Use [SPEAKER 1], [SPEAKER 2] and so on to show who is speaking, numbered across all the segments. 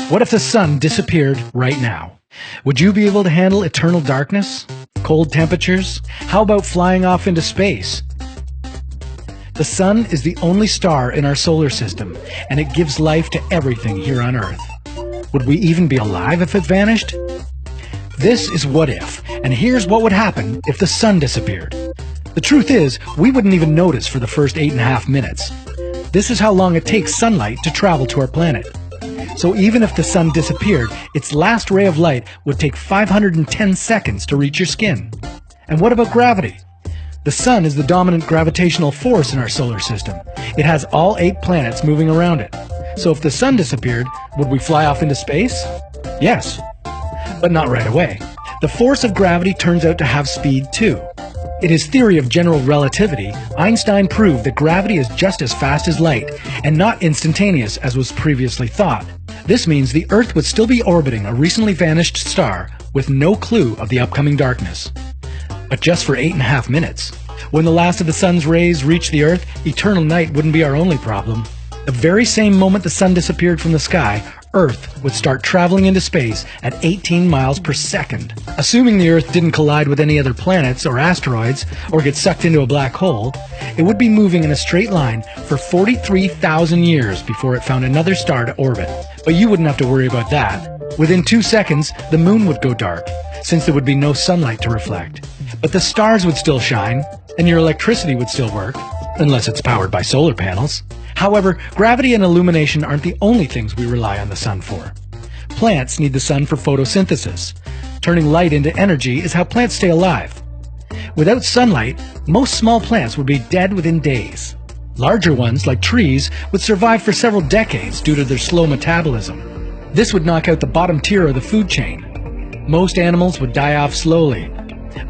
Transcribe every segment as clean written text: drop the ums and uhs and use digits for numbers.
[SPEAKER 1] What if the sun disappeared right now? Would you be able to handle eternal darkness? Cold temperatures? How about flying off into space? The sun is the only star in our solar system, and it gives life to everything here on Earth. Would we even be alive if it vanished? This is What If, and here's what would happen if the sun disappeared. The truth is, we wouldn't even notice for the first 8.5 minutes. This is how long it takes sunlight to travel to our planet. So even if the sun disappeared, its last ray of light would take 510 seconds to reach your skin. And what about gravity? The sun is the dominant gravitational force in our solar system. It has all 8 planets moving around it. So if the sun disappeared, would we fly off into space? Yes, but not right away. The force of gravity turns out to have speed too. In his theory of general relativity, Einstein proved that gravity is just as fast as light, and not instantaneous as was previously thought. This means the Earth would still be orbiting a recently vanished star with no clue of the upcoming darkness. But just for 8.5 minutes. When the last of the sun's rays reached the Earth, eternal night wouldn't be our only problem. The very same moment the sun disappeared from the sky, Earth would start traveling into space at 18 miles per second. Assuming the Earth didn't collide with any other planets or asteroids or get sucked into a black hole, it would be moving in a straight line for 43,000 years before it found another star to orbit. But you wouldn't have to worry about that. Within 2 seconds, the moon would go dark, since there would be no sunlight to reflect. But the stars would still shine, and your electricity would still work, unless it's powered by solar panels. However, gravity and illumination aren't the only things we rely on the sun for. Plants need the sun for photosynthesis. Turning light into energy is how plants stay alive. Without sunlight, most small plants would be dead within days. Larger ones, like trees, would survive for several decades due to their slow metabolism. This would knock out the bottom tier of the food chain. Most animals would die off slowly.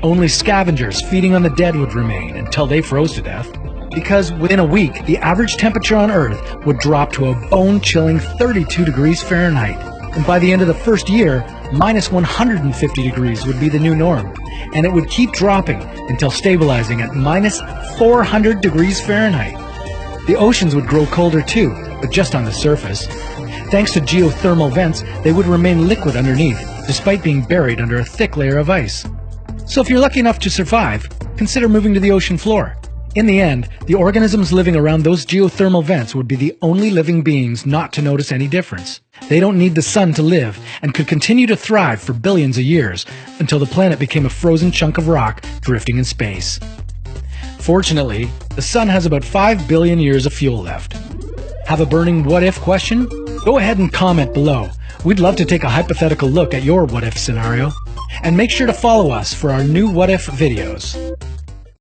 [SPEAKER 1] Only scavengers feeding on the dead would remain until they froze to death. Because within a week, the average temperature on Earth would drop to a bone-chilling 32 degrees Fahrenheit. And by the end of the first year, minus 150 degrees would be the new norm. And it would keep dropping until stabilizing at minus 400 degrees Fahrenheit. The oceans would grow colder too, but just on the surface. Thanks to geothermal vents, they would remain liquid underneath, despite being buried under a thick layer of ice. So if you're lucky enough to survive, consider moving to the ocean floor. In the end, the organisms living around those geothermal vents would be the only living beings not to notice any difference. They don't need the sun to live and could continue to thrive for billions of years until the planet became a frozen chunk of rock drifting in space. Fortunately, the sun has about 5 billion years of fuel left. Have a burning what-if question? Go ahead and comment below. We'd love to take a hypothetical look at your what-if scenario. And make sure to follow us for our new what-if videos.